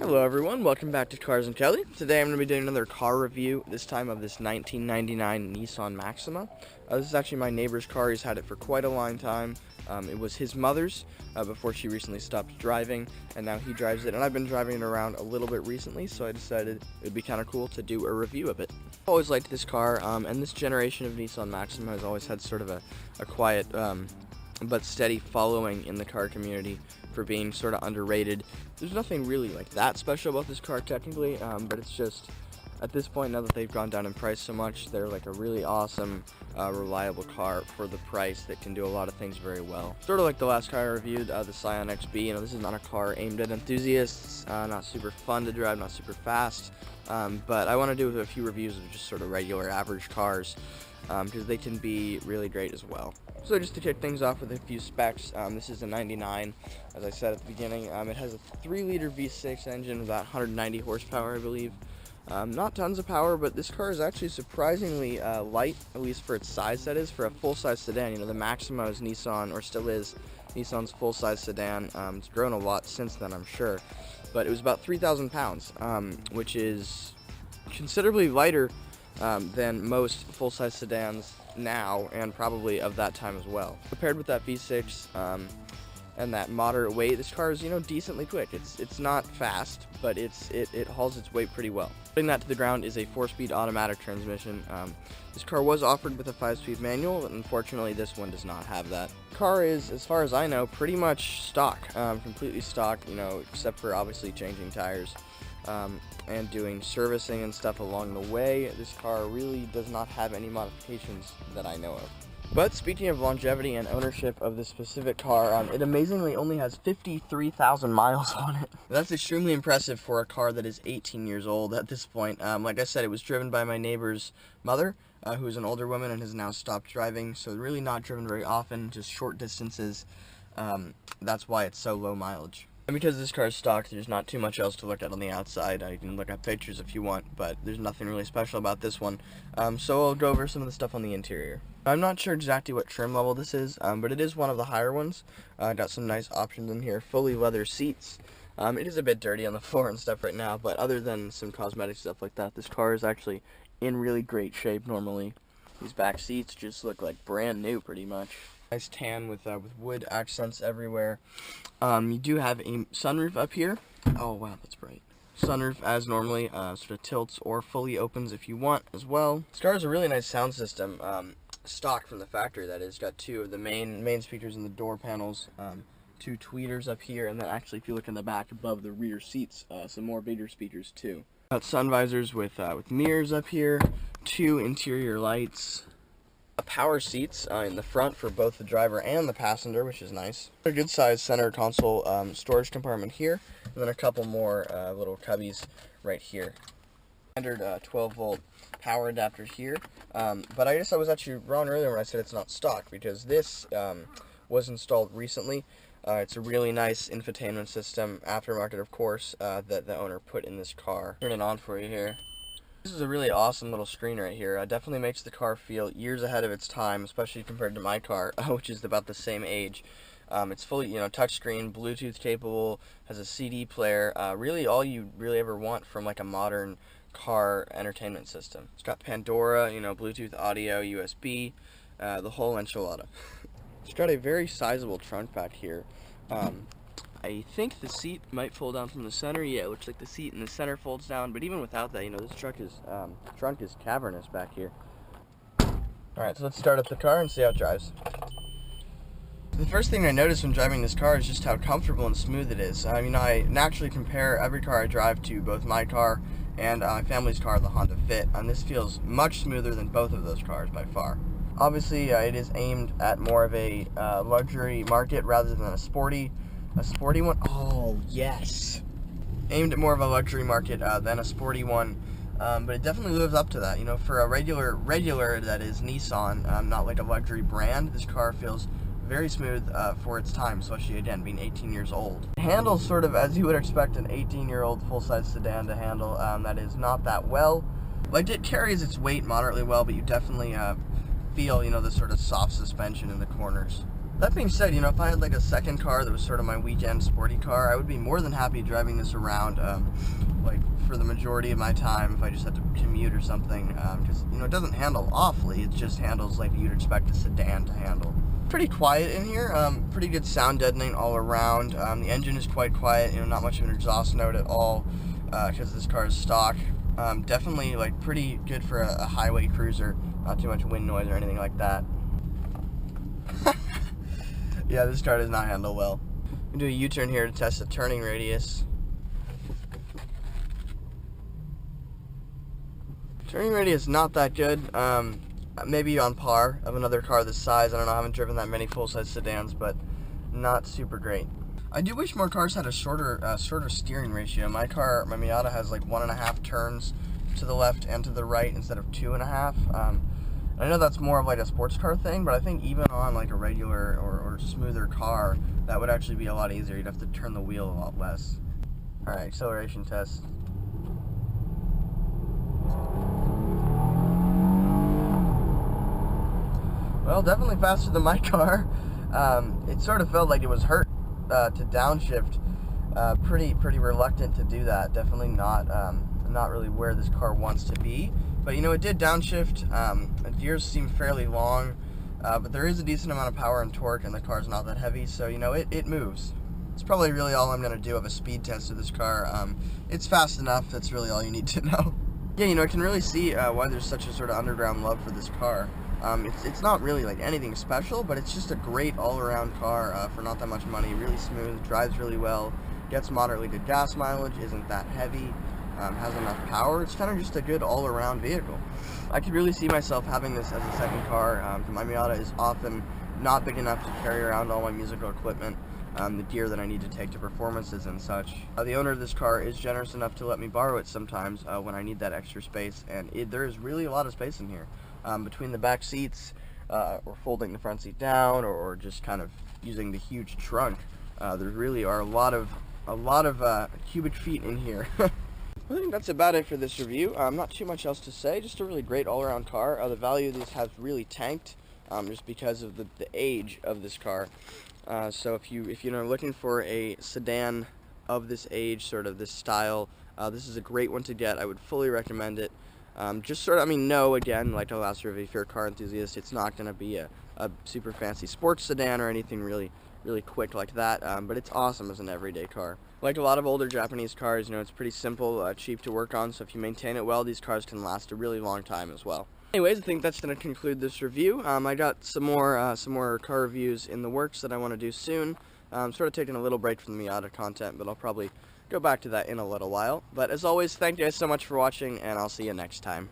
Hello everyone, welcome back to Cars and Kelley. Today I'm going to be doing another car review, this time of this 1999 Nissan Maxima. This is actually my neighbor's car. He's had it for quite a long time. It was his mother's before she recently stopped driving, and now he drives it. And I've been driving it around a little bit recently, so I decided it would be kind of cool to do a review of it. I've always liked this car, and this generation of Nissan Maxima has always had sort of a quiet but steady following in the car community for being sort of underrated. There's nothing really like that special about this car technically, but it's just at this point, now that they've gone down in price so much, they're like a really awesome, reliable car for the price that can do a lot of things very well. Sort of like the last car I reviewed, the Scion XB. This is not a car aimed at enthusiasts, not super fun to drive, not super fast, but I want to do a few reviews of just sort of regular average cars, because they can be really great as well. So just to kick things off with a few specs, this is a 99, as I said at the beginning. It has a 3-liter V6 engine with about 190 horsepower, I believe. Not tons of power, but this car is actually surprisingly light, at least for its size, that is, for a full-size sedan. The Maxima is Nissan, or still is, Nissan's full-size sedan. It's grown a lot since then, I'm sure. But it was about 3,000 pounds, which is considerably lighter than most full-size sedans now, and probably of that time as well. Compared with that V6 and that moderate weight, this car is, decently quick. It's not fast, but it hauls its weight pretty well. Putting that to the ground is a 4-speed automatic transmission. This car was offered with a 5-speed manual, but unfortunately this one does not have that. The car is, as far as I know, pretty much stock, completely stock, except for obviously changing tires. And doing servicing and stuff along the way. This car really does not have any modifications that I know of. But speaking of longevity and ownership of this specific car, it amazingly only has 53,000 miles on it. That's extremely impressive for a car that is 18 years old at this point. Like I said, it was driven by my neighbor's mother, who is an older woman and has now stopped driving, so really not driven very often, just short distances. That's why it's so low mileage. And because this car is stock, there's not too much else to look at on the outside. You can look at pictures if you want, but there's nothing really special about this one. So I'll go over some of the stuff on the interior. I'm not sure exactly what trim level this is, but it is one of the higher ones. Got some nice options in here. Fully leather seats. It is a bit dirty on the floor and stuff right now, but other than some cosmetic stuff like that, this car is actually in really great shape normally. These back seats just look like brand new pretty much. Nice tan with wood accents everywhere. You do have a sunroof up here. Oh wow, that's bright. Sunroof as normally, sort of tilts or fully opens if you want as well. This car has a really nice sound system, stock from the factory that is. Got 2 of the main speakers in the door panels, 2 tweeters up here, and then actually if you look in the back above the rear seats, some more bigger speakers too. Got sun visors with mirrors up here, 2 interior lights. Power seats in the front for both the driver and the passenger, which is nice. A good sized center console storage compartment here, and then a couple more little cubbies right here. Standard 12-volt power adapter here, but I guess I was actually wrong earlier when I said it's not stock, because this was installed recently. It's a really nice infotainment system, aftermarket of course, that the owner put in this car. Turn it on for you here. This is a really awesome little screen right here. Definitely makes the car feel years ahead of its time, especially compared to my car, which is about the same age. It's fully, touchscreen, Bluetooth capable, has a CD player. Really, all you really ever want from like a modern car entertainment system. It's got Pandora, Bluetooth audio, USB, the whole enchilada. It's got a very sizable trunk back here. I think the seat might fold down from the center. Yeah, it looks like the seat in the center folds down, but even without that, this trunk is cavernous back here. Alright, so let's start up the car and see how it drives. The first thing I noticed when driving this car is just how comfortable and smooth it is. I naturally compare every car I drive to both my car and my family's car, the Honda Fit, and this feels much smoother than both of those cars by far. Obviously, it is aimed at more of a luxury market rather than a sporty one. Oh yes, aimed at more of a luxury market than a sporty one, but it definitely lives up to that. For a regular that is Nissan, not like a luxury brand. This car feels very smooth for its time, especially again being 18 years old. It handles sort of as you would expect an 18-year-old full-size sedan to handle. That is not that well. Like, it carries its weight moderately well, but you definitely feel the sort of soft suspension in the corners. That being said, you know, if I had like a second car that was sort of my weekend sporty car, I would be more than happy driving this around, like for the majority of my time if I just had to commute or something, because, you know, it doesn't handle awfully, it just handles like you'd expect a sedan to handle. Pretty quiet in here, pretty good sound deadening all around. The engine is quite quiet, you know, not much of an exhaust note at all, because this car is stock. Definitely like pretty good for a highway cruiser, not too much wind noise or anything like that. Yeah, this car does not handle well. I'm going to do a U-turn here to test the turning radius. Turning radius not that good. Maybe on par of another car this size. I don't know, I haven't driven that many full-size sedans, but not super great. I do wish more cars had a shorter steering ratio. My Miata has like 1.5 turns to the left and to the right instead of 2.5. I know that's more of like a sports car thing, but I think even on like a regular or smoother car, that would actually be a lot easier. You'd have to turn the wheel a lot less. Alright, acceleration test. Well, definitely faster than my car. It sort of felt like it was hurt to downshift. Pretty reluctant to do that. Definitely not really where this car wants to be. But, you know, it did downshift. The gears seem fairly long, but there is a decent amount of power and torque, and the car's not that heavy, so, you know, it moves. It's probably really all I'm going to do of a speed test of this car. It's fast enough, that's really all you need to know. Yeah, you know, I can really see why there's such a sort of underground love for this car. It's not really like anything special, but it's just a great all-around car for not that much money. Really smooth, drives really well, gets moderately good gas mileage, isn't that heavy. Has enough power. It's kind of just a good all-around vehicle. I could really see myself having this as a second car. My Miata is often not big enough to carry around all my musical equipment, the gear that I need to take to performances and such. The owner of this car is generous enough to let me borrow it sometimes when I need that extra space, and there is really a lot of space in here. Between the back seats, or folding the front seat down, or just kind of using the huge trunk, there really are a lot of cubic feet in here. I think that's about it for this review. Not too much else to say, just a really great all-around car. The value of this has really tanked just because of the age of this car. So if you're looking for a sedan of this age, sort of this style, this is a great one to get. I would fully recommend it. No, again, like the last review, if you're a car enthusiast, it's not going to be a super fancy sports sedan or anything really quick like that, but it's awesome as an everyday car. Like a lot of older Japanese cars, you know, it's pretty simple, cheap to work on, so if you maintain it well, these cars can last a really long time as well. Anyways, I think that's going to conclude this review. I got some more car reviews in the works that I want to do soon. I'm sort of taking a little break from the Miata content, but I'll probably go back to that in a little while. But as always, thank you guys so much for watching, and I'll see you next time.